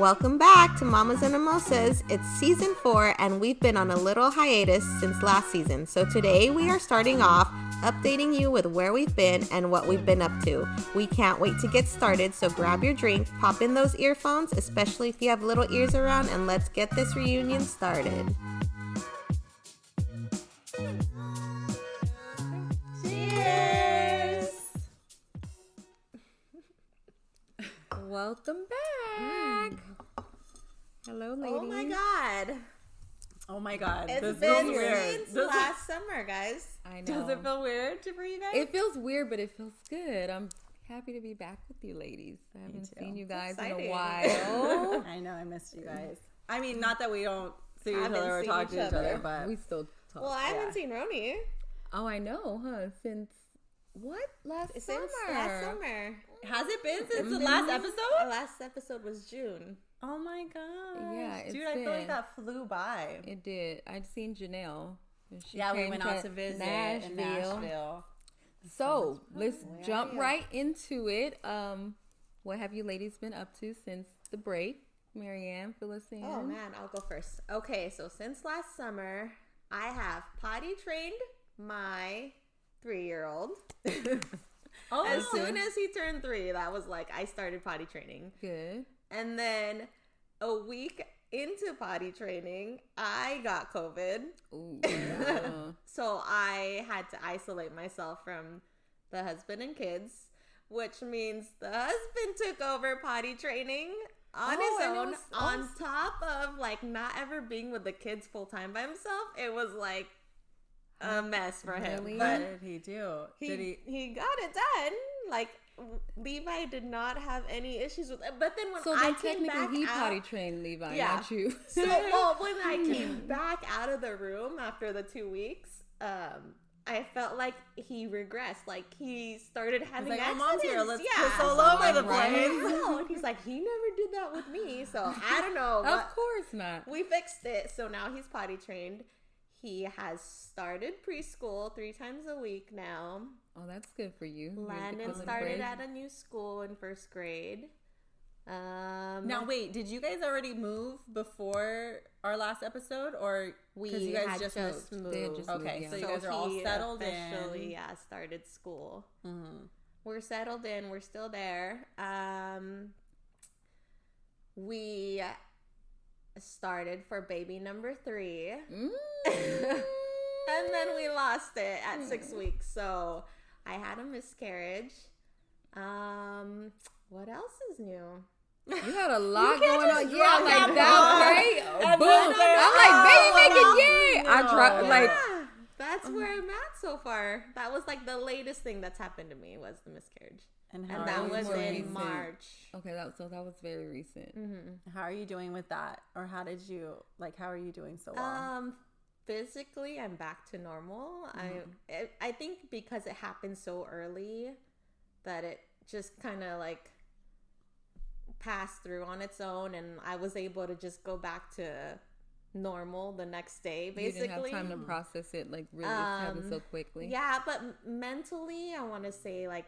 welcome back to Mamas and Mimosas. It's season 4 and we've been on a little hiatus since last season. So today we are starting off updating you with where we've been and what we've been up to. We can't wait to get started, so grab your drink, pop in those earphones, especially if you have little ears around, and let's get this reunion started. Cheers! Welcome back. Hello, ladies. Oh my god. It's been since last summer, guys. I know. Does it feel weird for you guys? It feels weird, but it feels good. I'm happy to be back with you ladies. I haven't seen you guys in a while. I know, I missed you guys. I mean, not that we don't see each other or talk to each other, but we still talk. Well, I haven't seen Roni. Oh, I know, huh? Since last summer. Has it been since the last episode? The last episode was June. Oh my god. Yeah, dude, I feel like that flew by. It did. I'd seen Janelle. We went out to visit in Nashville. So let's jump right into it. What have you ladies been up to since the break? MaryAnn, fill us in. Oh man, I'll go first. Okay, so since last summer, I have potty trained my 3-year-old. As soon as he turned 3, that was like I started potty training. Good. And then a week into potty training, I got COVID. Ooh. So I had to isolate myself from the husband and kids, which means the husband took over potty training on his own, on top of like not ever being with the kids full time by himself. It was like a mess for him. Really? What did he do? He got it done. Like Levi did not have any issues with it. But then when I came back he potty trained Levi, not you. So when I came back out of the room after the 2 weeks, I felt like he regressed. Like he started having accidents. Mom's here. Let's piss all over the place. And he's like, he never did that with me. So I don't know. Of course not. We fixed it. So now he's potty trained. He has started preschool 3 times a week now. Oh, that's good for you. Landon started at a new school in 1st grade. Now, wait, did you guys already move before our last episode? Or because you guys just moved? Okay, so you guys are all settled in. Officially, started school. Mm-hmm. We're settled in. We're still there. We started for baby number 3. And then we lost it at 6 weeks. So I had a miscarriage. What else is new? You had a lot going on. Yeah, like that, right? Boom. I'm like, baby making, yay. I tried, that's where I'm at so far. That was like the latest thing that's happened to me was the miscarriage. And that was in March. Okay, that was very recent. Mm-hmm. How are you doing with that? Or how are you doing so well? Physically, I'm back to normal. Mm-hmm. I think because it happened so early that it just kind of like passed through on its own, and I was able to just go back to normal the next day, basically. You didn't have time to process it, like, really happen so quickly. Yeah, but mentally, I want to say, like,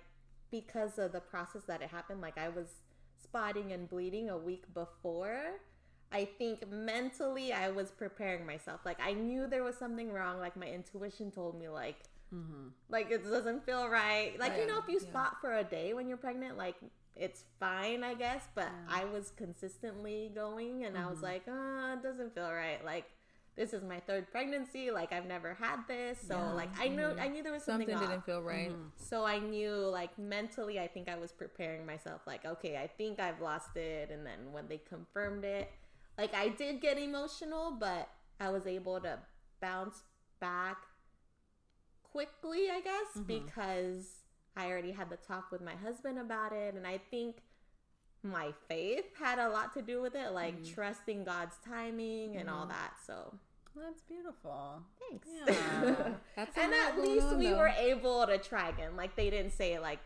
because of the process that it happened, like, I was spotting and bleeding a week before. I think mentally I was preparing myself. Like, I knew there was something wrong. Like, my intuition told me, like, like, it doesn't feel right. Like, if you spot for a day when you're pregnant, like, it's fine, I guess. But I was consistently going, and I was like, it doesn't feel right. Like, this is my 3rd pregnancy. Like, I've never had this. So, like, I knew there was something off. Didn't feel right. So I knew, like, mentally, I think I was preparing myself. Like, okay, I think I've lost it. And then when they confirmed it, like, I did get emotional, but I was able to bounce back quickly, I guess, because I already had the talk with my husband about it. And I think my faith had a lot to do with it, like trusting God's timing and all that. So that's beautiful. Thanks. Yeah. And at least we were able to try again. Like, they didn't say, like,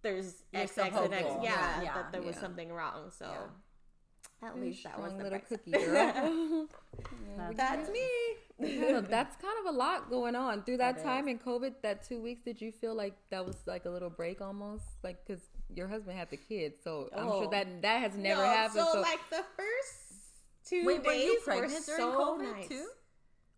there's X, X, and X. Yeah, that there was something wrong. So At least that was the little bright cookie side. girl. That's me. That's kind of a lot going on through that time in COVID. That 2 weeks, did you feel like that was like a little break almost, like because your husband had the kids, so I'm sure that has never happened. So like the first 2 Wait, days were you pregnant were during so COVID nice. too?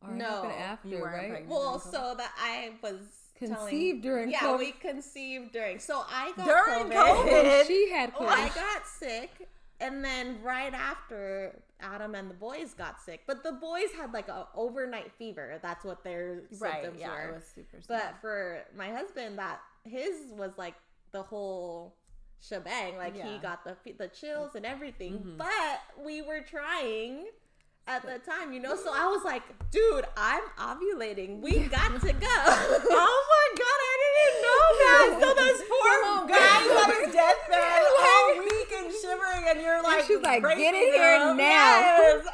Or it No, happened after, you weren't right? pregnant. Well, so that I was Conceived during yeah, COVID. we conceived during. So I got During COVID. Oh, she had COVID. I got sick, and then right after Adam and the boys got sick, but the boys had like a overnight fever. That's what their symptoms were. It was super But for my husband, that his was like the whole shebang. Like he got the chills and everything. Mm-hmm. But we were trying at the time, so I was like, dude, I'm ovulating. We got to go. Oh my god, I didn't know that. So those poor guys on his deathbed all weak and shivering, and you're like, she's like, breaking get in here them. now. Yes.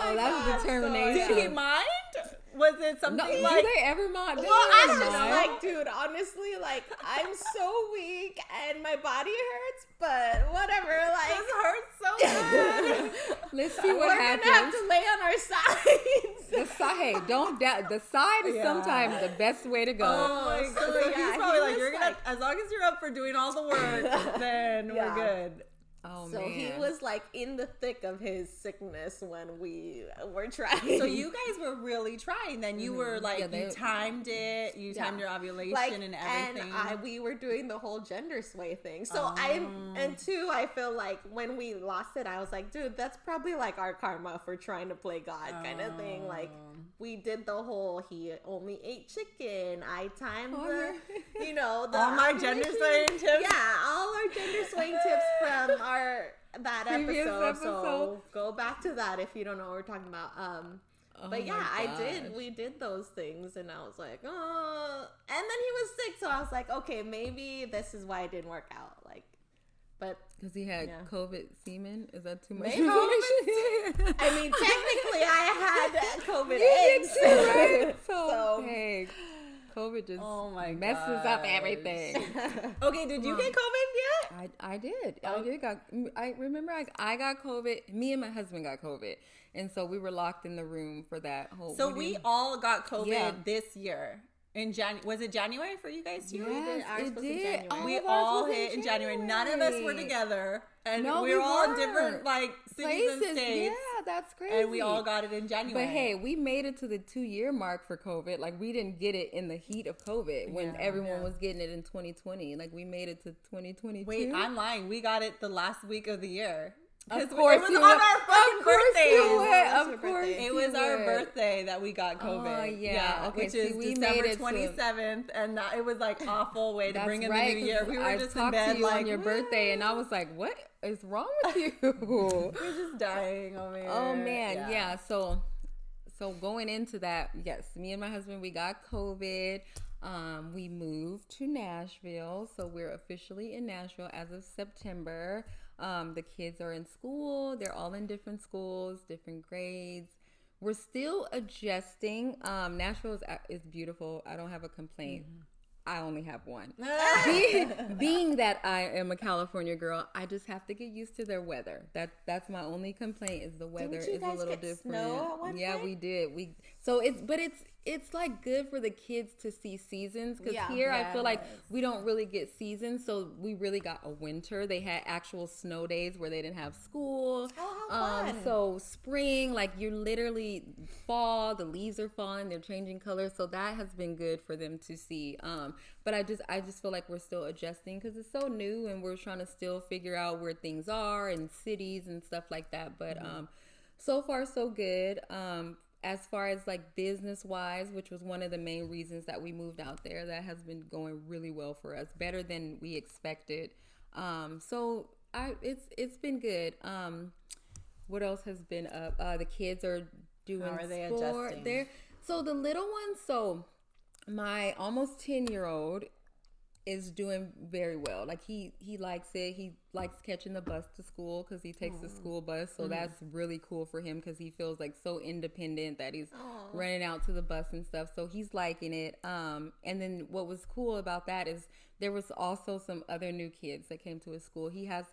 Oh, that's determination. Did he mind? Was it something No, like? do they ever mind? Well, I was just mind. like, dude, honestly, like, I'm so weak and my body hurts, but whatever. Like, This hurts so bad. Let's see what we're happens. gonna have to lay on our sides. The side, hey, don't doubt. The side is sometimes the best way to go. Oh my god! So, So yeah, he's probably he like, was you're gonna, like- as long as you're up for doing all the work, then Yeah. we're good. Oh, So man. he was like in the thick of his sickness when we were trying. So you guys were really trying. Then you were like, Yeah, you timed it. You timed your ovulation like, and everything. And we were doing the whole gender sway thing. So I feel like when we lost it, I was like, dude, that's probably like our karma for trying to play God kind of thing. Like we did the whole, he only ate chicken. I timed the all my gender ovulation. swaying tips. Yeah, all our gender swaying tips from that Previous episode. So episode. go back to that if you don't know what we're talking about. But yeah, my I did. gosh. We did those things, and I was like, oh. And then he was sick, so I was like, okay, maybe this is why it didn't work out. Like, but Because he had COVID semen? Is that too much Maybe. information? I mean, technically, I had COVID You did eggs. too, right? So, So- hey, COVID just messes gosh. up everything. Okay, did you get COVID yet? I did. I remember I got COVID. Me and my husband got COVID. And so we were locked in the room for that whole So we all got COVID Yeah. this year. In Was it January for you guys too? Yes, Ours it was in did. January. All We of ours all was hit in January. None of us were together. And No, we were we all in weren't. different like cities and Places. states. Yeah, that's crazy. And we all got it in January. But hey, we made it to the 2-year mark for COVID. Like we didn't get it in the heat of COVID when everyone was getting it in 2020. Like we made it to 2022. Wait, I'm lying. We got it the last week of the year. Of course, it was you on were. our fucking Of course birthday. you would. That's Of your course, birthday. It was our would. birthday that we got COVID. Oh, yeah. Okay, which see, is we December made it to- 27th, and it was like awful way to That's bring in right, the new year. 'cause We were I just talked in bed to you like on your birthday, and I was like, "What is wrong with you?" we're just dying over here. Oh man, yeah. So going into that, yes, me and my husband, we got COVID. We moved to Nashville, so we're officially in Nashville as of September. The kids are in school. They're all in different schools, different grades. We're still adjusting. Nashville is beautiful. I don't have a complaint. I only have one. Being that I am a California girl, I just have to get used to their weather. That's my only complaint is the weather Didn't you is a guys little get different. snow at one Yeah, point? we did. It's like good for the kids to see seasons because Yeah. here I feel like we don't really get seasons, so we really got a winter. They had actual snow days where they didn't have school. Oh, how fun. So spring, like you're literally fall, the leaves are falling, they're changing colors, so that has been good for them to see. But I just feel like we're still adjusting because it's so new and we're trying to still figure out where things are and cities and stuff like that. But so far so good. As far as like business wise, which was one of the main reasons that we moved out there, that has been going really well for us, better than we expected. It's been good. What else has been up? The kids are doing How are they sport. adjusting? So the little one, so my almost 10-year-old is doing very well. Like he likes it. He likes catching the bus to school because he takes the school bus. So that's really cool for him because he feels like so independent that he's running out to the bus and stuff. So he's liking it. And then what was cool about that is there was also some other new kids that came to his school. He has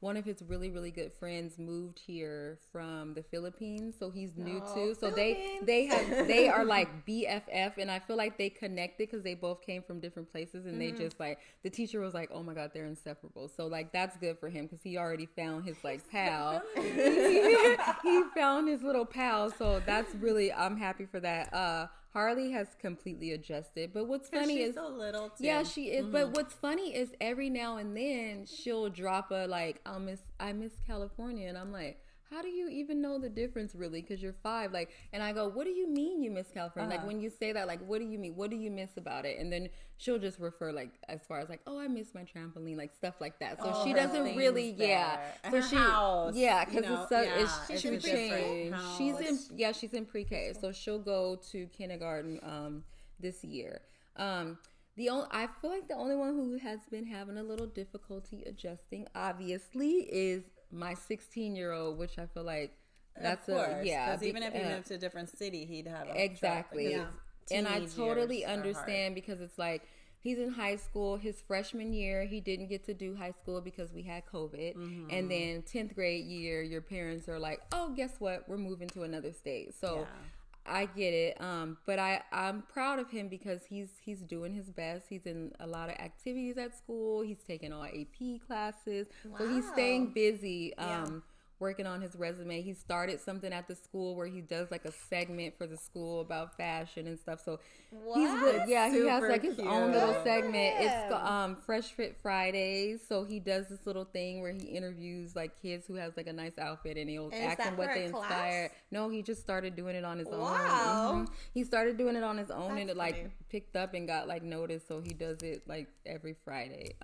one of his really, really good friends moved here from the Philippines, so he's new too. So they are like BFF, and I feel like they connected because they both came from different places, and they just like, the teacher was like, oh my God, they're inseparable. So like that's good for him because he already found his like pal. He found his little pal, so that's really, I'm happy for that. Harley has completely adjusted, but what's funny is, she's so little too. Yeah, she is. But what's funny is every now and then she'll drop a like, I miss California, and I'm like, how do you even know the difference really? Because you're 5. Like, and I go, what do you mean you miss California? Like when you say that, like, what do you mean? What do you miss about it? And then she'll just refer like as far as like, oh, I miss my trampoline, like stuff like that. So she doesn't really, and So her she, house, because it's too changed. House. She's in pre-K, so she'll go to kindergarten this year. I feel like the only one who has been having a little difficulty adjusting, obviously, is my 16-year-old, which I feel like that's because even if he moved to a different city, he'd have exactly. And I totally understand because it's like he's in high school. His freshman year, he didn't get to do high school because we had COVID. And then 10th grade year, your parents are like, oh, guess what? We're moving to another state. So I get it. But I'm proud of him because he's doing his best. He's in a lot of activities at school. He's taking all AP classes. Wow. So he's staying busy. Working on his resume. He started something at the school where he does like a segment for the school about fashion and stuff. So he has like his own little segment. It's Fresh Fit Fridays. So he does this little thing where he interviews like kids who has like a nice outfit and he'll ask them what they inspired. No, he just started doing it on his own. He started doing it on his own. And it like picked up and got like noticed. So he does it like every Friday.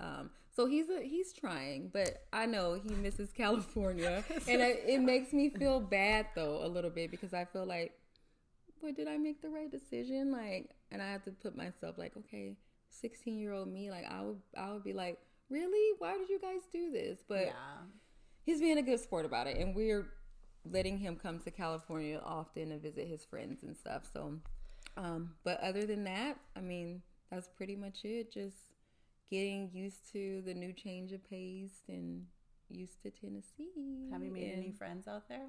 So he's trying, but I know he misses California, and it makes me feel bad though a little bit because I feel like, boy, did I make the right decision? Like, and I have to put myself like, okay, 16-year-old me, like I would be like, really? Why did you guys do this? But he's being a good sport about it, and we're letting him come to California often and visit his friends and stuff. So, but other than that, I mean, that's pretty much it. Just getting used to the new change of pace and used to Tennessee. Have you made any friends out there?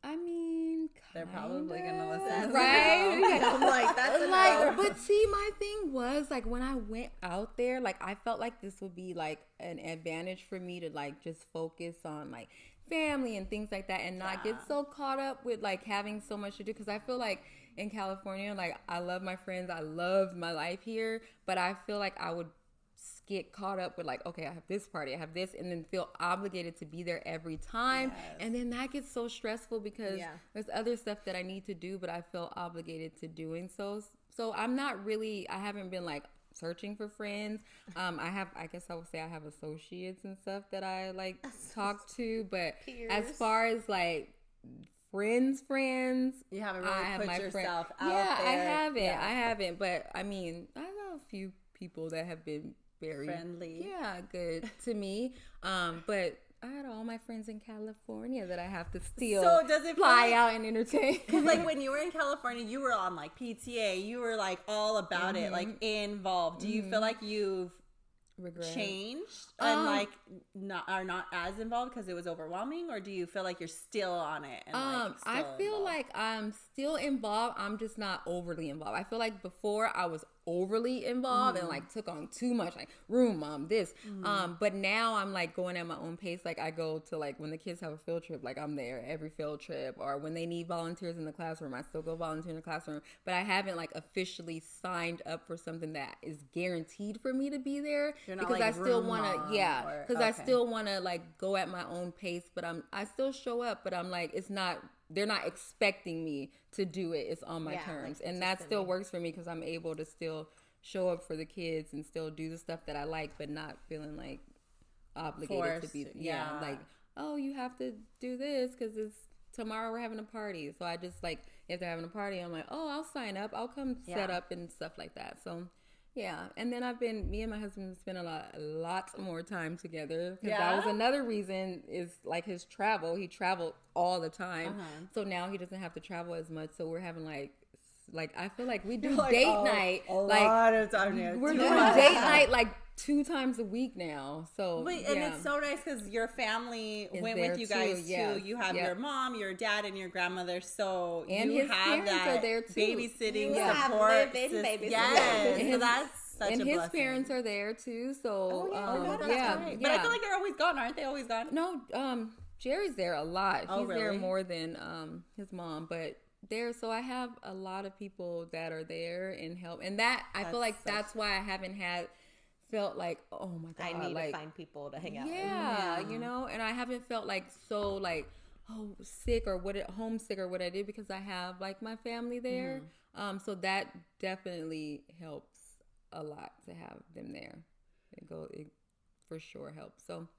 I mean, they're probably gonna listen, right? I'm like, that's like, but see, my thing was like when I went out there, like I felt like this would be like an advantage for me to like just focus on like family and things like that, and not get so caught up with like having so much to do. Because I feel like in California, like I love my friends, I love my life here, but I feel like I would get caught up with like, okay, I have this party, I have this, and then feel obligated to be there every time. And then that gets so stressful because there's other stuff that I need to do, but I feel obligated to doing so. So I haven't been like searching for friends. I guess I would say I have associates and stuff that I like talk to, but as far as like friends, you haven't really put yourself out there. I haven't, but I mean, I know a few people that have been very friendly, good to me. But I had all my friends in California that I have to still fly out and entertain. Because like when you were in California, you were on like PTA, you were like all about it, like involved. Do you feel like you've changed and like are not as involved because it was overwhelming, or do you feel like you're still on it? And, I feel like I'm still involved. I'm just not overly involved. I feel like before I was overly involved and like took on too much, like room mom this. But now I'm like going at my own pace. Like I go to like when the kids have a field trip, like I'm there every field trip, or when they need volunteers in the classroom, I still go volunteer in the classroom. But I haven't like officially signed up for something that is guaranteed for me to be there. Because like I still want to, I still want to like go at my own pace. But I still show up, but I'm like, it's not. They're not expecting me to do it. It's on my terms. And that still works for me because I'm able to still show up for the kids and still do the stuff that I like, but not feeling like obligated to be. Like, oh, you have to do this because it's tomorrow we're having a party. So I just like, if they're having a party, I'm like, oh, I'll sign up. I'll come set up and stuff like that. So yeah, and then me and my husband spent a lot more time together. Because that was another reason is like his travel. He traveled all the time. So now he doesn't have to travel as much. So we're having like I feel like we do date night. A lot of time. We're doing date night like 2 times a week now. So and it's so nice because your family went with you guys too. You have your mom, your dad, and your grandmother. So and you his have parents that are there too. Babysitting support. Yes, so that's such and a his blessing. parents are there too. So That's right. But I feel like they're always gone, aren't they? Always gone. No, Jerry's there a lot. Oh, He's really? there more than his mom, but there. So I have a lot of people that are there and help, and that I feel like that's why I haven't felt like, oh my God, I need to find people to hang out with. Yeah, you know, and I haven't felt like so like, oh, sick or homesick or what I did because I have like my family there. So that definitely helps a lot to have them there. It for sure helps. So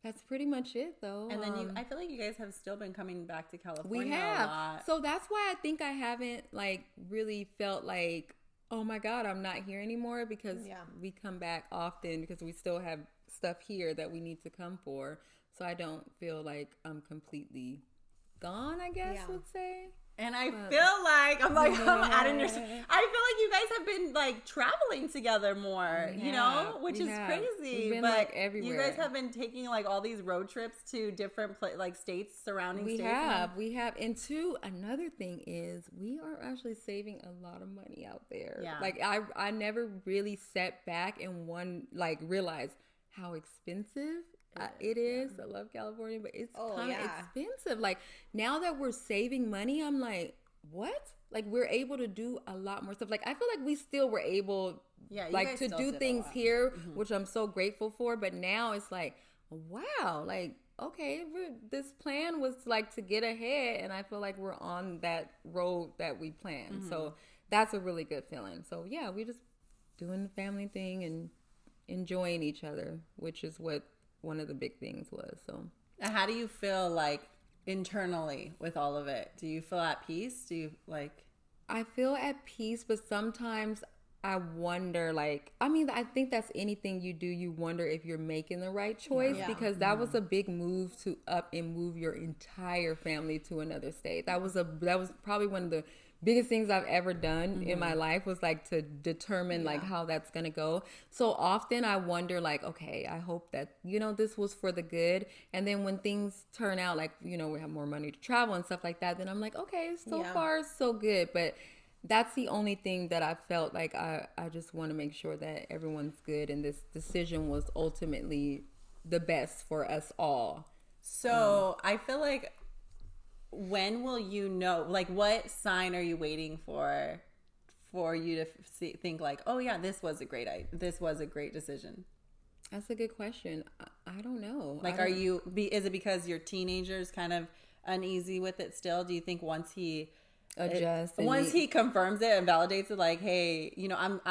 that's pretty much it though. And then I feel like you guys have still been coming back to California we have. a lot. So that's why I think I haven't like really felt like, oh my God, I'm not here anymore, because we come back often because we still have stuff here that we need to come for. So I don't feel like I'm completely gone, I guess would say. And I feel like I'm adding your. I feel like you guys have been like traveling together more, you know, which is crazy. We've been but like everywhere. You guys have been taking like all these road trips to different like states, surrounding states. We have. And two, another thing is we are actually saving a lot of money out there. Yeah. Like I never really sat back and realized how expensive it is. I love California, but it's kind of expensive. Like now that we're saving money, I'm like, what? Like we're able to do a lot more stuff. Like I feel like we still were able to do things here, which I'm so grateful for. But now it's like, wow, like, okay, this plan was like to get ahead, and I feel like we're on that road that we planned. So that's a really good feeling. So yeah, we're just doing the family thing and enjoying each other, which is what one of the big things was. So how do you feel like internally with all of it? Do you feel at peace? Do you like? I feel at peace, but sometimes I wonder, like, I mean, I think that's anything you do, you wonder if you're making the right choice, because that was a big move to up and move your entire family to another state. That was probably one of the biggest things I've ever done in my life, was like to determine like how that's going to go. So often I wonder like, okay, I hope that, you know, this was for the good. And then when things turn out like, you know, we have more money to travel and stuff like that, then I'm like, okay, so far so good. But that's the only thing that I felt like I just want to make sure that everyone's good, and this decision was ultimately the best for us all. So I feel like, when will you know, like what sign are you waiting for you to think like, oh yeah, this was a great decision? That's a good question. I don't know. Like, is it because your teenager's kind of uneasy with it still? Do you think once he adjusts, once he confirms it and validates it, like, hey, you know, I'm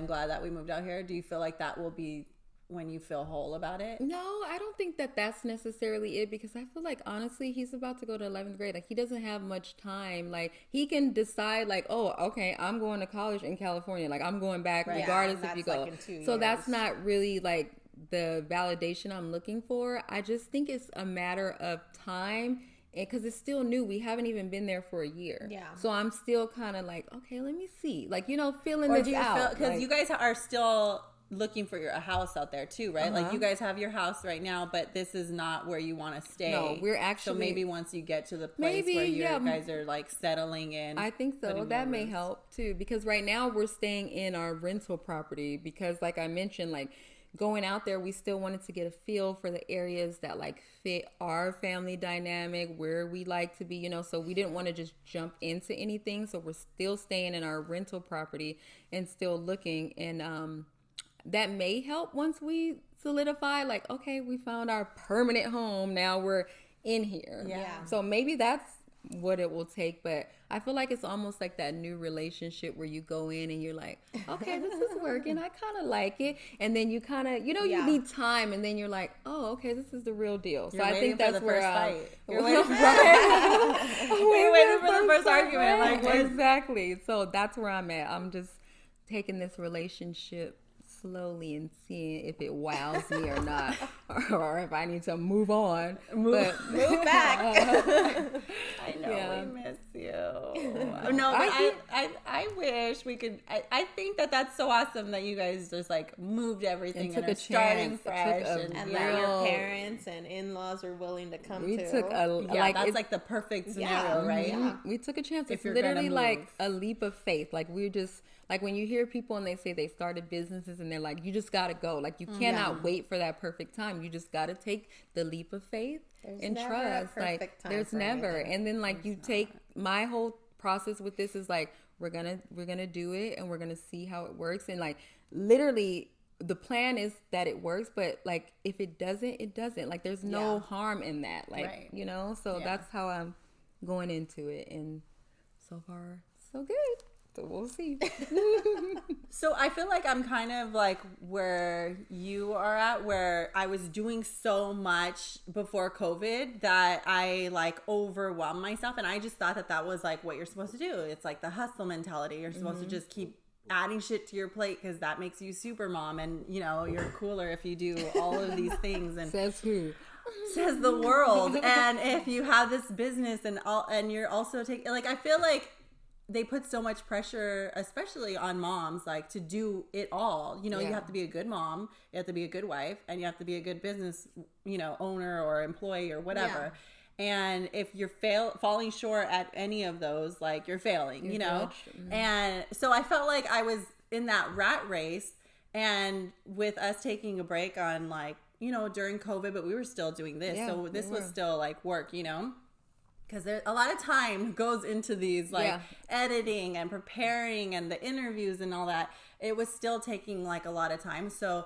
glad that we moved out here, do you feel like that will be when you feel whole about it? No, I don't think that that's necessarily it, because I feel like honestly he's about to go to 11th grade. Like he doesn't have much time. Like he can decide like, oh, okay, I'm going to college in California, like I'm going back regardless if you go. Like in 2 years. So that's not really like the validation I'm looking for. I just think it's a matter of time, because it's still new. We haven't even been there for a year. Yeah. So I'm still kind of like, okay, let me see. Like, you know, feeling this out. Because like, you guys are still looking for a house out there too, right? Like you guys have your house right now, but this is not where you want to stay. No, we're actually. So maybe once you get to the place where you guys are like settling in. I think so. That may help too, because right now we're staying in our rental property, because like I mentioned, like going out there, we still wanted to get a feel for the areas that like fit our family dynamic, where we like to be, you know, so we didn't want to just jump into anything. So we're still staying in our rental property and still looking. And that may help once we solidify, like, okay, we found our permanent home. Now we're in here. Yeah. So maybe that's what it will take. But I feel like it's almost like that new relationship where you go in and you're like, okay, this is working. I kind of like it. And then you kind of, you know, you need time. And then you're like, oh, okay, this is the real deal. So I think that's where you're waiting for the first argument. Like, exactly. So that's where I'm at. I'm just taking this relationship slowly and seeing if it wows me or not, or if I need to move on. Move back. I know, we miss you. No, but I wish we could. I think that's so awesome that you guys just like moved everything and are starting fresh, and that your parents and in-laws were willing to come. We took that's like the perfect scenario, right? Yeah. We took a chance. It's literally like a leap of faith. Like we're just like when you hear people and they say they started businesses and they're like, you just gotta go. Like you cannot wait for that perfect time. You just gotta take the leap of faith and trust. Like there's never. And then like you take my whole process with this is like we're gonna do it and we're gonna see how it works. And like literally the plan is that it works, but like if it doesn't, it doesn't. Like there's no harm in that. Like you know, so that's how I'm going into it, and so far so good. So we'll see. So I feel like I'm kind of like where you are at, where I was doing so much before COVID that I like overwhelmed myself. And I just thought that was like what you're supposed to do. It's like the hustle mentality. You're supposed to just keep adding shit to your plate because that makes you super mom. And, you know, you're cooler if you do all of these things. And says who? Says the world. And if you have this business and you're also taking, like, I feel like they put so much pressure, especially on moms, like to do it all. You know, you have to be a good mom, you have to be a good wife, and you have to be a good business, you know, owner or employee or whatever. Yeah. And if you're falling short at any of those, like you're failing, you know? Mm-hmm. And so I felt like I was in that rat race, and with us taking a break on like, you know, during COVID, but we were still doing this. Yeah, so this was still like work, you know? Because a lot of time goes into these like editing and preparing and the interviews and all that. It was still taking like a lot of time. So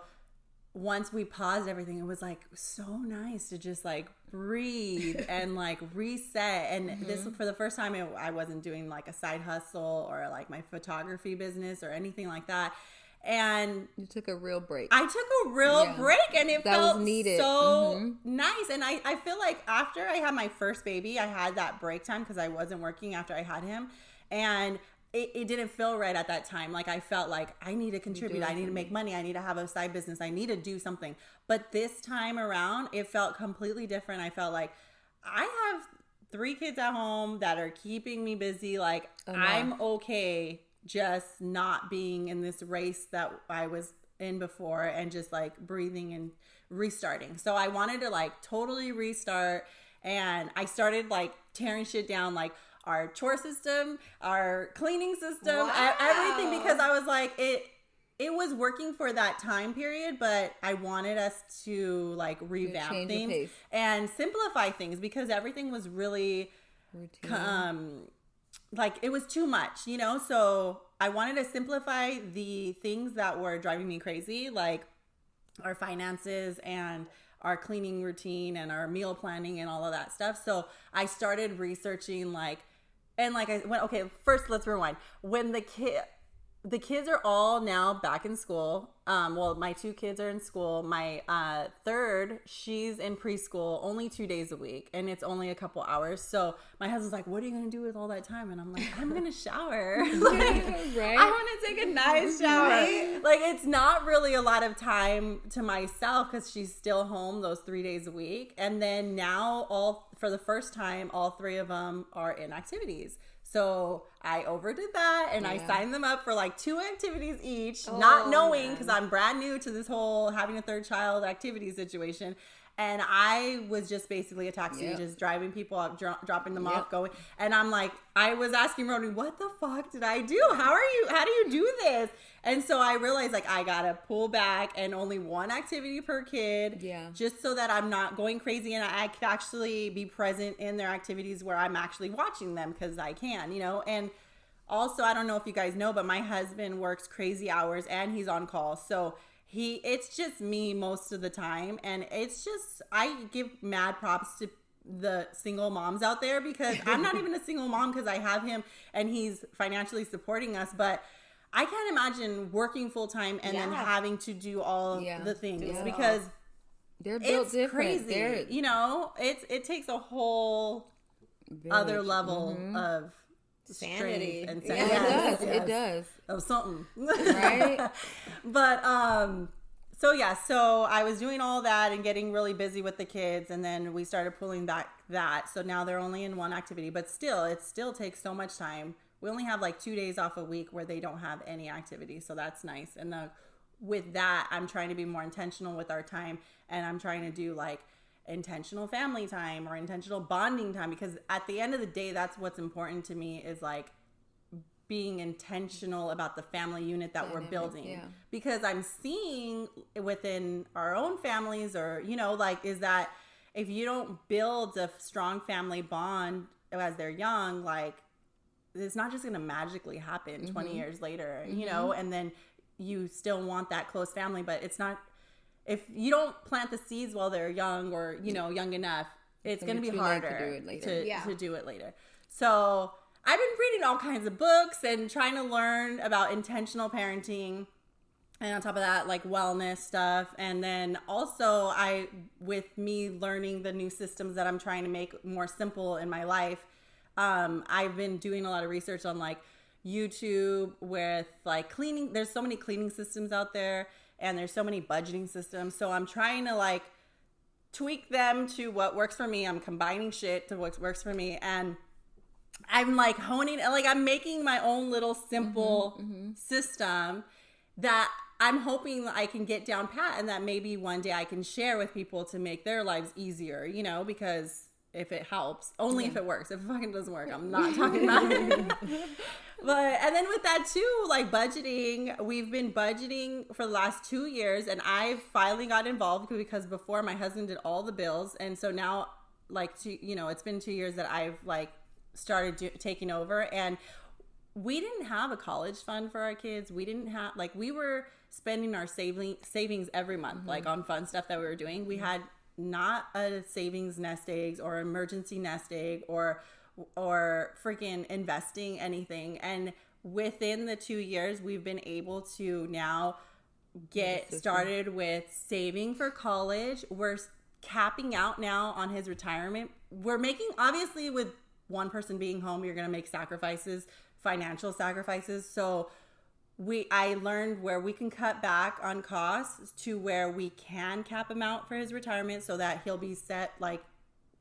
once we paused everything, it was like so nice to just like breathe and like reset. And this for the first time, I wasn't doing like a side hustle or like my photography business or anything like that. And you took a real break. I took a real break, and it felt so nice. And I feel like after I had my first baby, I had that break time because I wasn't working after I had him, and it didn't feel right at that time. Like I felt like I need to contribute, I need to make money, I need to have a side business, I need to do something. But this time around, it felt completely different. I felt like I have 3 kids at home that are keeping me busy. Like I'm okay just not being in this race that I was in before, and just like breathing and restarting. So I wanted to like totally restart, and I started like tearing shit down, like our chore system, our cleaning system, everything, because I was like, it was working for that time period, but I wanted us to like revamp things and simplify things, because everything was really like it was too much, you know? So I wanted to simplify the things that were driving me crazy, like our finances and our cleaning routine and our meal planning and all of that stuff. So I started researching first let's rewind. When the kids are all now back in school. Well, my 2 kids are in school. My third, she's in preschool only 2 days a week, and it's only a couple hours. So my husband's like, what are you going to do with all that time? And I'm like, I'm going to shower. Right? I want to take a nice shower. Right? Like, it's not really a lot of time to myself because she's still home those 3 days a week. And then now for the first time, all 3 of them are in activities. So I overdid that, and I signed them up for like 2 activities each, not knowing, because I'm brand new to this whole having a third child activity situation. And I was just basically a taxi, just driving people up, dropping them off, going. And I'm like, I was asking Roni, what the fuck did I do? How do you do this? And so I realized like I gotta pull back and only 1 activity per kid, just so that I'm not going crazy, and I can actually be present in their activities where I'm actually watching them, because I can, you know. And also, I don't know if you guys know, but my husband works crazy hours and he's on call, so it's just me most of the time. And it's just, I give mad props to the single moms out there, because I'm not even a single mom because I have him and he's financially supporting us, but I can't imagine working full time and then having to do all the things, because they're built it's different. Crazy. You know, it takes a whole other level of sanity and it does. Of something, right? But So I was doing all that and getting really busy with the kids, and then we started pulling back that. So now they're only in one activity, but still, it still takes so much time. We only have like 2 days off a week where they don't have any activity, so that's nice. And with that, I'm trying to be more intentional with our time, and I'm trying to do like intentional family time or intentional bonding time, because at the end of the day, that's what's important to me, is like being intentional about the family unit that we're building. Because I'm seeing within our own families, or like, is that if you don't build a strong family bond as they're young, like it's not just gonna magically happen 20 years later, and then you still want that close family, but it's not, if you don't plant the seeds while they're young, or young enough, it's going to be harder to do it later. So I've been reading all kinds of books and trying to learn about intentional parenting, and on top of that, like wellness stuff. And then also with me learning the new systems that I'm trying to make more simple in my life, I've been doing a lot of research on like YouTube with like cleaning. There's so many cleaning systems out there, and there's so many budgeting systems. So I'm trying to like tweak them to what works for me. I'm combining shit to what works for me. And I'm like honing, like I'm making my own little simple system that I'm hoping I can get down pat, and that maybe one day I can share with people to make their lives easier, because if it helps, only if it works. If it fucking doesn't work, I'm not talking about it. And then with that too, like budgeting, we've been budgeting for the last 2 years, and I've finally got involved, because before my husband did all the bills. And so now like, it's been 2 years that I've like started taking over, and we didn't have a college fund for our kids. We didn't have, like, we were spending our savings every month, like on fun stuff that we were doing. We had not a savings nest eggs or emergency nest egg or freaking investing anything. And within the 2 years, we've been able to now get started with saving for college. We're capping out now on his retirement. We're making, obviously, with one person being home, you're going to make sacrifices, financial sacrifices. So I learned where we can cut back on costs to where we can cap him out for his retirement, so that he'll be set, like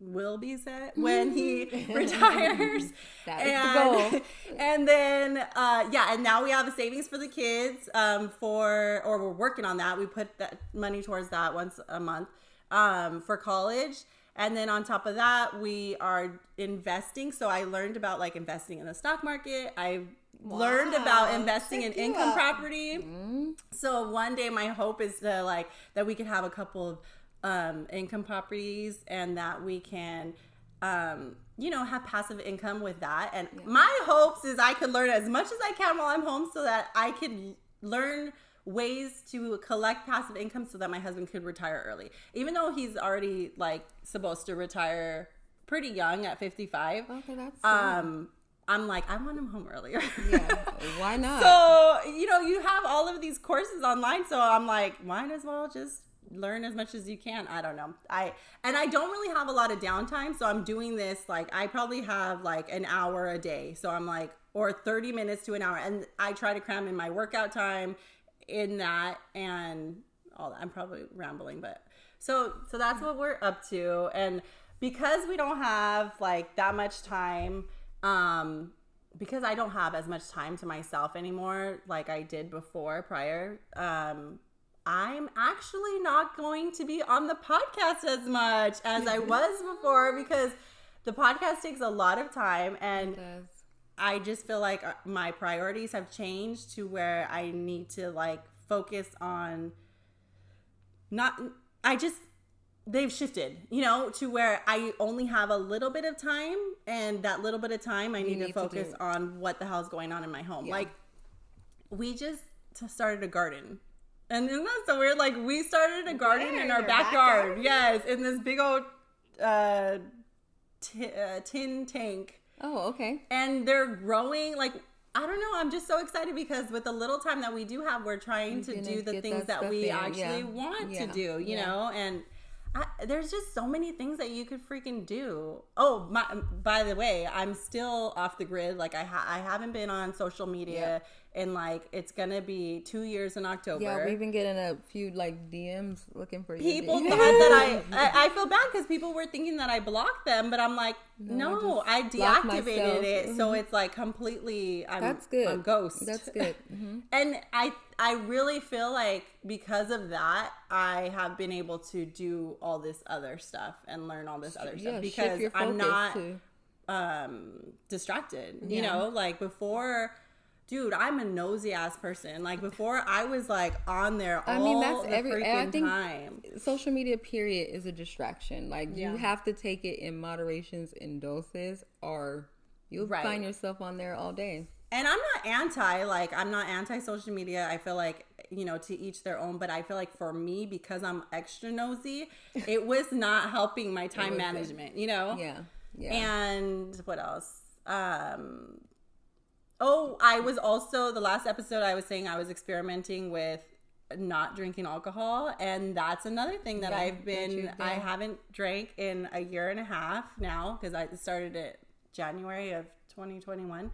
will be set when he retires. That is the goal. And then, and now we have a savings for the kids, or we're working on that. We put that money towards that once a month, for college. And then on top of that, we are investing. So I learned about like investing in the stock market. I've learned about investing in income property. So one day my hope is to like that we could have a couple of income properties, and that we can have passive income with that. And my hopes is I could learn as much as I can while I'm home, so that I could learn ways to collect passive income, so that my husband could retire early, even though he's already like supposed to retire pretty young at 55. Okay, that's I'm like, I want him home earlier. Yeah, why not? So, you have all of these courses online. So I'm like, might as well just learn as much as you can. I don't know. I don't really have a lot of downtime. So I'm doing this, like, I probably have like an hour a day. So I'm like, or 30 minutes to an hour. And I try to cram in my workout time in that and all that. I'm probably rambling, but so that's what we're up to. And because we don't have like that much time, because I don't have as much time to myself anymore like I did before prior, I'm actually not going to be on the podcast as much as I was before, because the podcast takes a lot of time, and I just feel like my priorities have changed to where I need to like focus on they've shifted, to where I only have a little bit of time, and that little bit of time I need to focus on what the hell's going on in my home. Yeah. Like, we just started a garden. And then that's so weird. Like, we started a garden in our backyard. Yes, in this big old tin tank. Oh, okay. And they're growing. Like, I don't know. I'm just so excited, because with the little time that we do have, we're trying to do the things that we actually want to do, you know? And there's just so many things that you could freaking do. Oh, by the way, I'm still off the grid. Like, I haven't been on social media And like, it's gonna be 2 years in October. Yeah, we've been getting a few like DMs looking for you. People thought that I feel bad because people were thinking that I blocked them, but I'm like, no, I deactivated it, so it's like completely. That's good. I'm ghost. That's good. And I really feel like because of that, I have been able to do all this other stuff and learn all this other stuff because I'm not distracted. You know, like before. Dude, I'm a nosy ass person. Like before, I was like on there all the freaking time. Social media, period, is a distraction. Like you have to take it in moderations and doses, or you'll find yourself on there all day. And I'm not anti social media. I feel like, you know, to each their own. But I feel like for me, because I'm extra nosy, it was not helping my time management. You know. Yeah. And what else? I was also, the last episode I was saying I was experimenting with not drinking alcohol. And that's another thing that I haven't drank in a year and a half now because I started it January of 2021.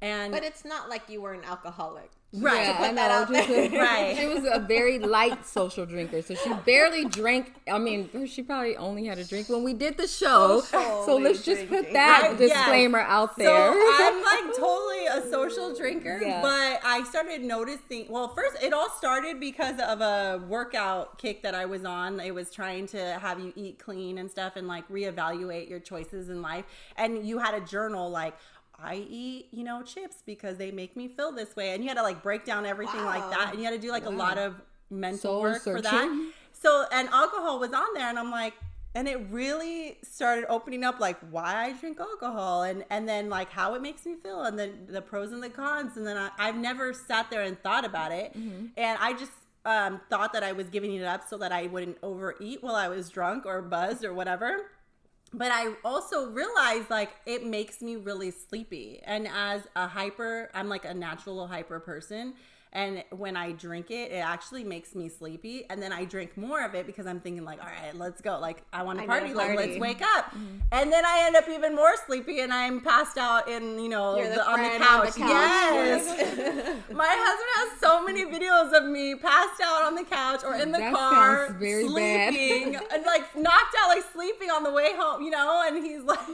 But it's not like you were an alcoholic. Right. To put that out there. Right. She was a very light social drinker. So she barely drank. I mean, she probably only had a drink when we did the show. So let's just put that disclaimer out there. So I'm like totally a social drinker. Yeah. But I started noticing, well, first it all started because of a workout kick that I was on. It was trying to have you eat clean and stuff and like reevaluate your choices in life. And you had a journal like, I eat, you know, chips because they make me feel this way. And you had to like break down everything like that. And you had to do like a lot of mental work for that. So, and alcohol was on there and I'm like, and it really started opening up like why I drink alcohol and then like how it makes me feel and then the pros and the cons. And then I've never sat there and thought about it. And I just thought that I was giving it up so that I wouldn't overeat while I was drunk or buzzed or whatever. But I also realized, like, it makes me really sleepy. And as I'm like a natural hyper person. And when I drink it, it actually makes me sleepy. And then I drink more of it because I'm thinking like, all right, let's go. Like, I want to party. Like, let's wake up. And then I end up even more sleepy and I'm passed out in, you know, on the couch. Yes. My husband has so many videos of me passed out on the couch or in the car, very sleeping bad. and like knocked out, like sleeping on the way home, you know, and he's like,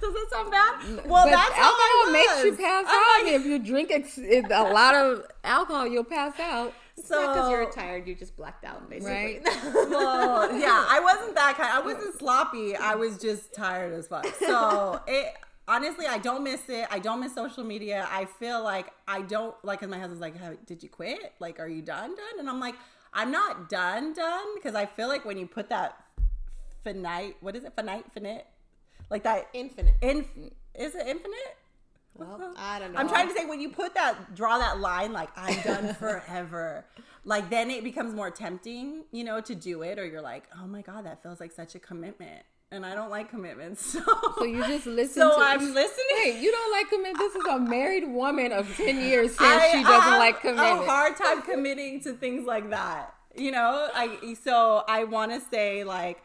does that sound bad? Well, but that's how alcohol makes you pass out. If you drink a lot of alcohol, you'll pass out. It's not because you're tired, you just blacked out, basically. Right? Well, yeah, I wasn't that kind. I wasn't sloppy. I was just tired as fuck. So honestly, I don't miss it. I don't miss social media. I feel like I don't, like, because my husband's like, did you quit? Like, are you done? And I'm like, I'm not done, because I feel like when you put that finite, like that infinite. Is it infinite? Well, I don't know. I'm trying to say when you draw that line, like I'm done forever, like then it becomes more tempting, you know, to do it, or you're like, oh my God, that feels like such a commitment. And I don't like commitments. So you just listen so I'm listening. Wait, you don't like commitment? This is a married woman of 10 years saying she doesn't like commitment. I have a hard time committing to things like that. You know, so I want to say, like,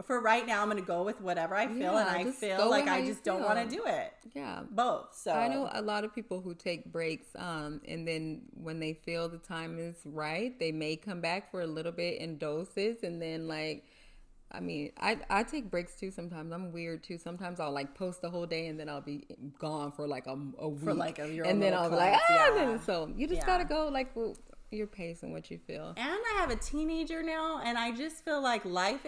for right now, I'm going to go with whatever I feel. And I feel like I just don't want to do it. Yeah. Both. So I know a lot of people who take breaks. And then when they feel the time is right, they may come back for a little bit in doses. And then, like, I mean, I take breaks too sometimes. I'm weird too. Sometimes I'll like post the whole day and then I'll be gone for like a week. For like a year. And then I'll be like, so you just got to go like your pace and what you feel. And I have a teenager now and I just feel like life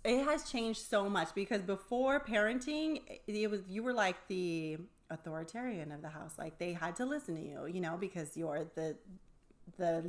it has changed so much because before parenting, you were like the authoritarian of the house. Like they had to listen to you, you know, because you're the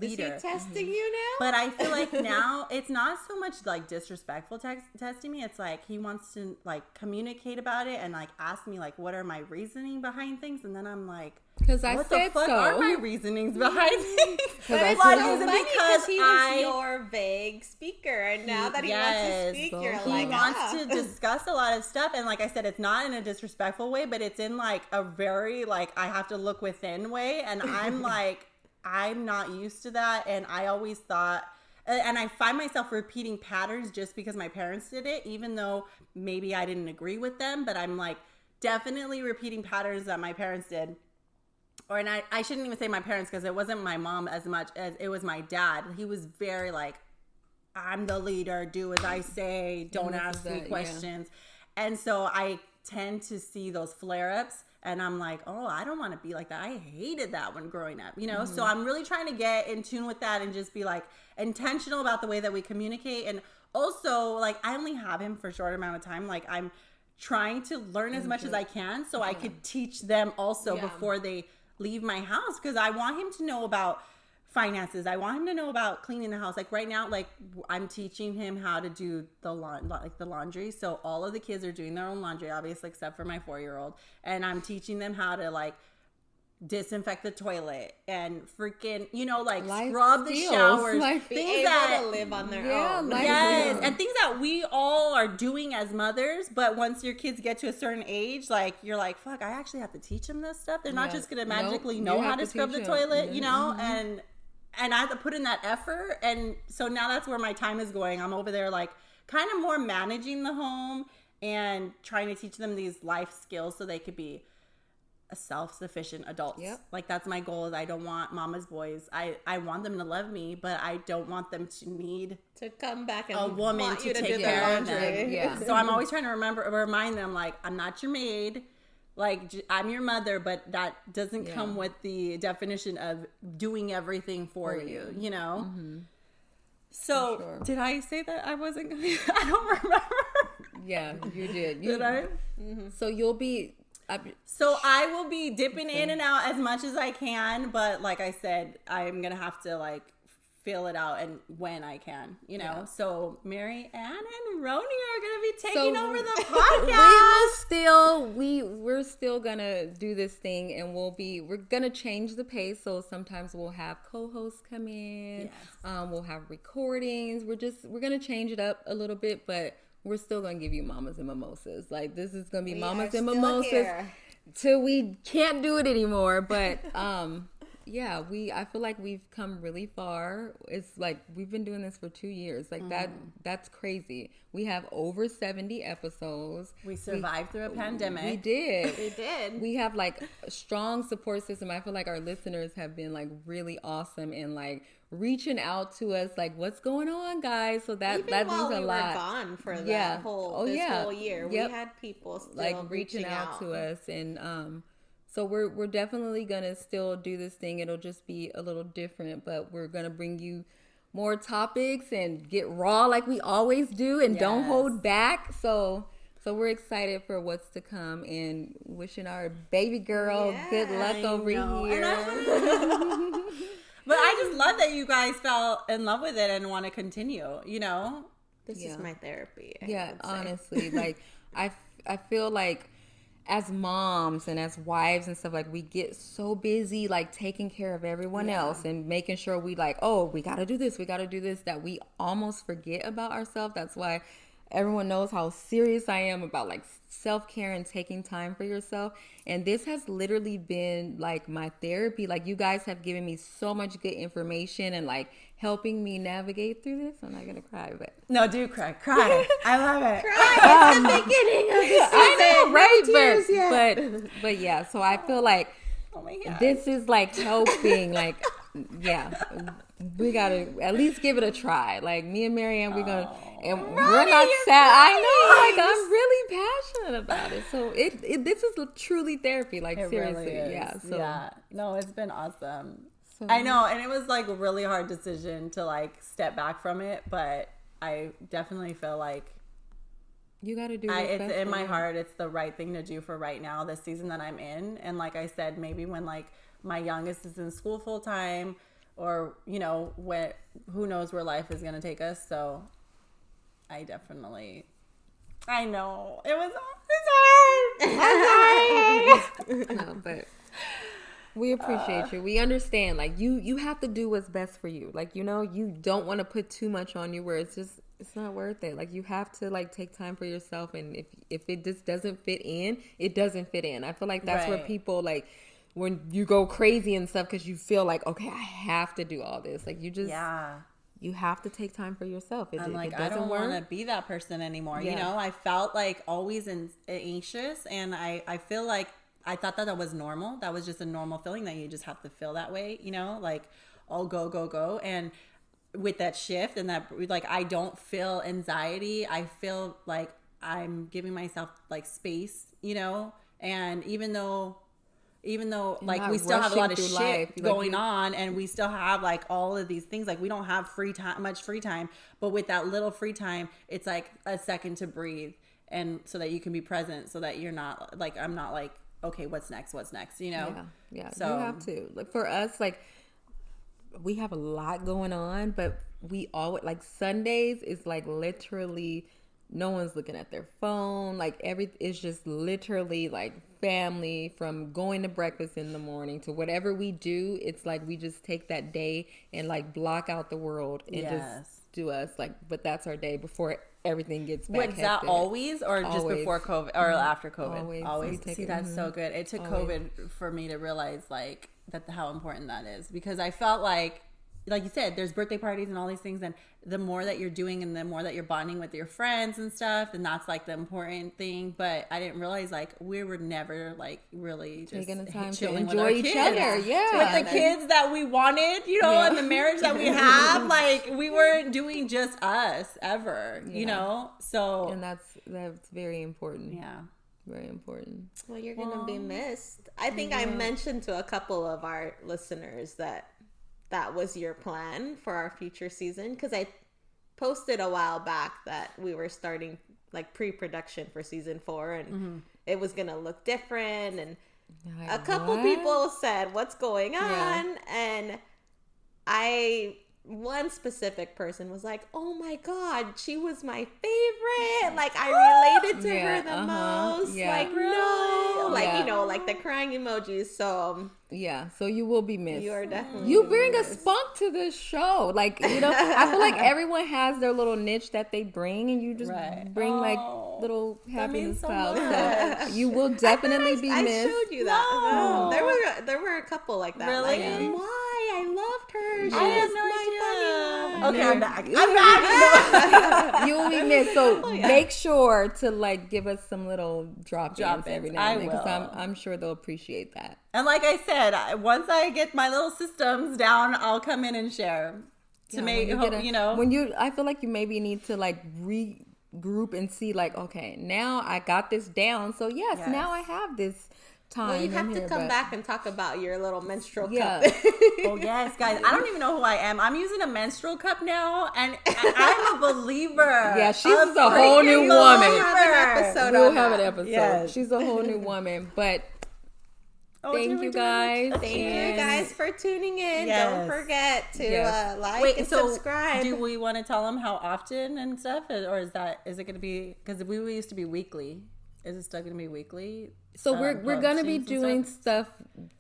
leader. Is he testing you now? But I feel like now it's not so much like disrespectful testing me. It's like he wants to like communicate about it and like ask me like what are my reasoning behind things, and then I'm like, because I what said the fuck so. are my reasonings behind things? But it's so funny because he was your vague speaker, and now that he wants to speak, you're like, he wants to discuss a lot of stuff, and like I said, it's not in a disrespectful way, but it's in like a very like I have to look within way, and I'm like. I'm not used to that, and I always thought, and I find myself repeating patterns just because my parents did it, even though maybe I didn't agree with them, but I'm like definitely repeating patterns that my parents did and I shouldn't even say my parents, because it wasn't my mom as much as it was my dad. He was very like, I'm the leader, do as I say, don't ask me questions. Yeah. And so I tend to see those flare-ups, and I'm like, oh, I don't want to be like that. I hated that when growing up, you know? Mm-hmm. So I'm really trying to get in tune with that and just be like intentional about the way that we communicate. And also, like, I only have him for a short amount of time. Like, I'm trying to learn as much as I can so I could teach them also before they leave my house, because I want him to know about finances. I want him to know about cleaning the house. Like right now, like I'm teaching him how to do the laundry. So all of the kids are doing their own laundry, obviously, except for my 4-year-old. And I'm teaching them how to like disinfect the toilet and freaking, you know, like scrub the showers. Like things that live on their own. Yes, and things that we all are doing as mothers. But once your kids get to a certain age, like you're like, fuck, I actually have to teach them this stuff. They're not just gonna magically know how to scrub the toilet, you know, and I have to put in that effort. And so now that's where my time is going. I'm over there like kind of more managing the home and trying to teach them these life skills so they could be a self-sufficient adults. Yep. Like that's my goal. Is I don't want mama's boys. I want them to love me, but I don't want them to need to come back and a woman to take care of them. Yeah. So I'm always trying to remind them, like, I'm not your maid. Like, I'm your mother, but that doesn't come with the definition of doing everything for you, you know? Mm-hmm. So, did I say that I wasn't going to? I don't remember. Yeah, you did. Did I? Mm-hmm. So, you'll be... So, I will be dipping in and out as much as I can, but like I said, I'm going to have to, like, fill it out and when I can, you know. Yeah. So MaryAnn and Roni are gonna be taking over the podcast. We're still gonna do this thing, and we're gonna change the pace. So sometimes we'll have co-hosts come in. Yes. We'll have recordings. We're gonna change it up a little bit, but we're still gonna give you mamas and mimosas. Like this is gonna be mamas and mimosas till we can't do it anymore. But yeah, I feel like we've come really far. It's like we've been doing this for 2 years. Like that's crazy. We have over 70 episodes. We survived through a pandemic. We did. We did. We have like a strong support system. I feel like our listeners have been like really awesome and like reaching out to us like, what's going on, guys? So that means a lot. Even while we were gone for that whole year, we had people still like reaching out to us. And so we're definitely gonna still do this thing. It'll just be a little different, but we're gonna bring you more topics and get raw like we always do, and don't hold back. So we're excited for what's to come, and wishing our baby girl good luck over here. But I just love that you guys fell in love with it and want to continue. You know, this is my therapy. Honestly, like I feel like, as moms and as wives and stuff, like we get so busy like taking care of everyone else and making sure we like, oh, we gotta do this, that we almost forget about ourselves. That's why everyone knows how serious I am about like self-care and taking time for yourself. And this has literally been like my therapy. Like you guys have given me so much good information and like helping me navigate through this. I'm not gonna cry, but no, do cry. I love it. Cry. It's the beginning of the season. I know, right? But yeah. So I feel like this is like helping. Like we gotta at least give it a try. Like me and MaryAnn, we're gonna, and we're not sad. I know. Like I'm really passionate about it. So this is truly therapy. Like it seriously, really yeah. So no, it's been awesome. I know, and it was like a really hard decision to like step back from it, but I definitely feel like you got to do it's in my heart. It's the right thing to do for right now, this season that I'm in. And like I said, maybe when like my youngest is in school full time, or you know, who knows where life is going to take us. So I know it was hard. No, but we appreciate you. We understand. Like you have to do what's best for you. Like, you know, you don't want to put too much on you where it's not worth it. Like you have to like take time for yourself. And if it just doesn't fit in, it doesn't fit in. I feel like that's where people like, when you go crazy and stuff, because you feel like, okay, I have to do all this. Like you just, you have to take time for yourself. I'm like, I don't want to be that person anymore. You know, I felt like always anxious, and I feel like I thought that was normal. That was just a normal feeling that you just have to feel that way, you know, like, oh, go, go, go. And with that shift and that, like, I don't feel anxiety. I feel like I'm giving myself like space, you know, and even though like we still have a lot of shit going on and we still have like all of these things, like we don't have much free time, but with that little free time, it's like a second to breathe. And so that you can be present, so that you're not like, I'm not like, okay, what's next, you know? Yeah. So you have to, like, for us, like, we have a lot going on, but we always, like, Sundays is like literally no one's looking at their phone. Like, it's just literally like family, from going to breakfast in the morning to whatever we do. It's like we just take that day and like block out the world and just do us, like, but that's our day before everything gets back. Was that always, or just before COVID or after COVID? Always. See, that's so good. It took COVID for me to realize like that, how important that is, because I felt like you said, there's birthday parties and all these things, and the more that you're doing and the more that you're bonding with your friends and stuff, and that's like the important thing. But I didn't realize like we were never like really just taking the time to chilling enjoy with each our kids. other. Yeah, With the kids that we wanted, you know, and the marriage that we have, like we weren't doing just us ever, you know. So, and that's very important. Yeah. Very important. Well, you're gonna be missed. I think I mentioned to a couple of our listeners that was your plan for our future season, because I posted a while back that we were starting like pre-production for season 4, and it was gonna look different, and a couple people said, what's going on? And one specific person was like, oh my God, she was my favorite. Like, I related to her the most. Yeah. Like, no. Like, you know, like the crying emojis. So, yeah. So you will be missed. You are definitely. You bring a spunk to this show. Like, you know, I feel like everyone has their little niche that they bring, and you just bring like little happiness clouds. So you will definitely be missed. I showed you that. No. There were a couple like that. Really? Like, why? I loved her. I had no idea. Okay, I'm back. You will be missed. So make sure to like give us some little drop-ins every now and then, because I'm sure they'll appreciate that. And like I said, once I get my little systems down, I'll come in and share to make you know. I feel like you maybe need to like regroup and see like, okay, now I got this down. So yes. Now I have this time. Well, you have to come back and talk about your little menstrual cup. Oh yes, guys, I don't even know who I am. I'm using a menstrual cup now, and I'm a believer. Yeah, she's a whole new woman. We'll have an episode. Yes. She's a whole new woman. But thank you guys. Thank you guys for tuning in. Yes. Don't forget to like and subscribe. Do we want to tell them how often and stuff, or is it going to be, because we used to be weekly? Is it still going to be weekly? So we're going to be doing stuff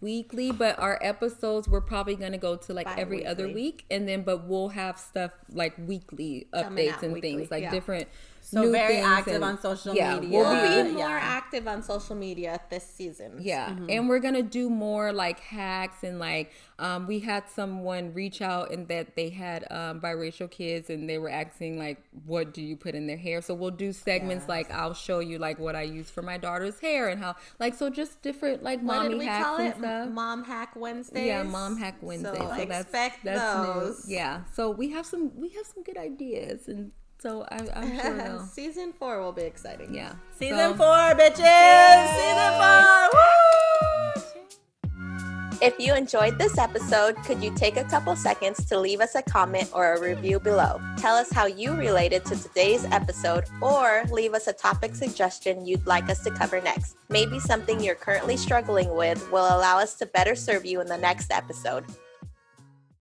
weekly, but our episodes, we're probably going to go to like every other week, and then but we'll have stuff like weekly updates and things like different. So very active on social media. We'll be more active on social media this season. Yeah. Mm-hmm. And we're going to do more like hacks, and like we had someone reach out and that they had biracial kids, and they were asking like, what do you put in their hair? So we'll do segments like I'll show you like what I use for my daughter's hair, and how like, so just different like mommy hacks and stuff. Mom Hack Wednesdays. Yeah, Mom Hack Wednesdays. So expect those. New. Yeah. So we have some good ideas, and so I'm sure they'll. Season 4 will be exciting. Yeah. Season 4, bitches! Season 4! Woo! If you enjoyed this episode, could you take a couple seconds to leave us a comment or a review below? Tell us how you related to today's episode, or leave us a topic suggestion you'd like us to cover next. Maybe something you're currently struggling with will allow us to better serve you in the next episode.